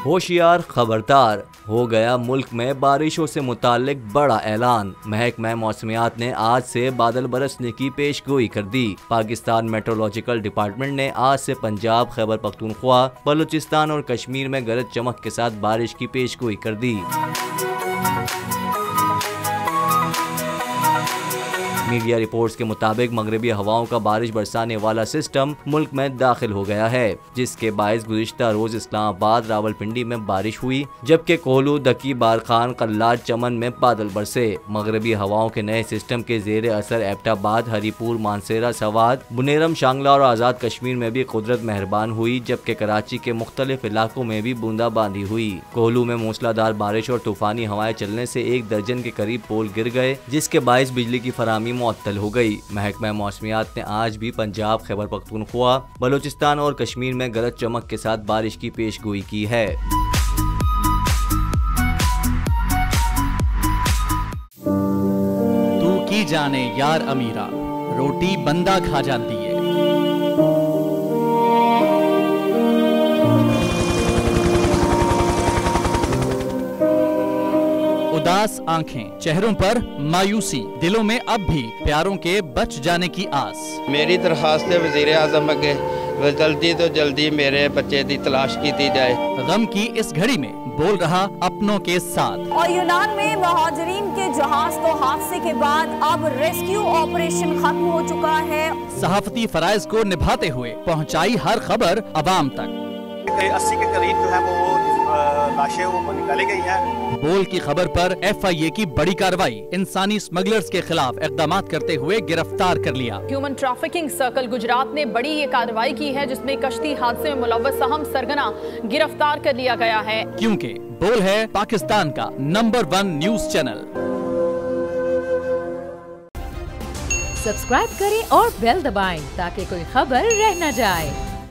होशियार खबरदार, हो गया मुल्क में बारिशों से मुताल्लिक बड़ा ऐलान। महकमा मौसमियात ने आज से बादल बरसने की पेशगोई कर दी। पाकिस्तान मेट्रोलॉजिकल डिपार्टमेंट ने आज से पंजाब, खैबर पख्तूनख्वा, बलूचिस्तान और कश्मीर में गरज चमक के साथ बारिश की पेशगोई कर दी। मीडिया रिपोर्ट्स के मुताबिक मगरबी हवाओं का बारिश बरसाने वाला सिस्टम मुल्क में दाखिल हो गया है, जिसके बायस गुज़िश्ता रोज इस्लामाबाद, रावलपिंडी में बारिश हुई, जबकि कोहलू, दकी, बारखान, कल्लाज, चमन में बादल बरसे। मगरबी हवाओं के नए सिस्टम के जेर असर एबटाबाद, हरीपुर, मानसेरा, सवाद, बुनेरम, शांगला और आज़ाद कश्मीर में भी कुदरत मेहरबान हुई, जबकि कराची के मुख्तलिफ इलाकों में भी बूंदाबांदी हुई। कोहलू में मूसलाधार बारिश और तूफानी हवाएं चलने से 1 दर्जन के करीब पोल गिर गए, जिसके बायस बिजली की फराहमी मुअत्तल हो गई। महकमा मौसमियात ने आज भी पंजाब, खैबर पख्तूनख्वा, बलूचिस्तान और कश्मीर में गरज चमक के साथ बारिश की पेशगोई की है। तू की जाने यार अमीरा, रोटी बंदा खा जाती है। उदास आंखें, चेहरों पर मायूसी, दिलों में अब भी प्यारों के बच जाने की आस। मेरी दरखास्त है वज़ीर आज़म अगे, जल्दी तो जल्दी मेरे बच्चे की तलाश की जाए। गम की इस घड़ी में बोल रहा अपनों के साथ। और यूनान में महाजरीन के जहाज को हादसे के बाद अब रेस्क्यू ऑपरेशन खत्म हो चुका है। सहाफती फराइज को निभाते हुए पहुंचाई हर खबर अवाम तक। 80 के करीब जो है वो लाशें वो निकाली गई हैं। बोल की खबर पर FIA की बड़ी कार्रवाई, इंसानी स्मगलर्स के खिलाफ इक़दाम करते हुए गिरफ्तार कर लिया। ह्यूमन ट्रैफिकिंग सर्कल गुजरात ने बड़ी ये कार्रवाई की है, जिसमें कश्ती हादसे में मुलव्वस अहम सरगना गिरफ्तार कर लिया गया है। क्योंकि बोल है पाकिस्तान का नंबर 1 न्यूज चैनल। सब्सक्राइब करें और बेल दबाएं ताकि कोई खबर रह न जाए।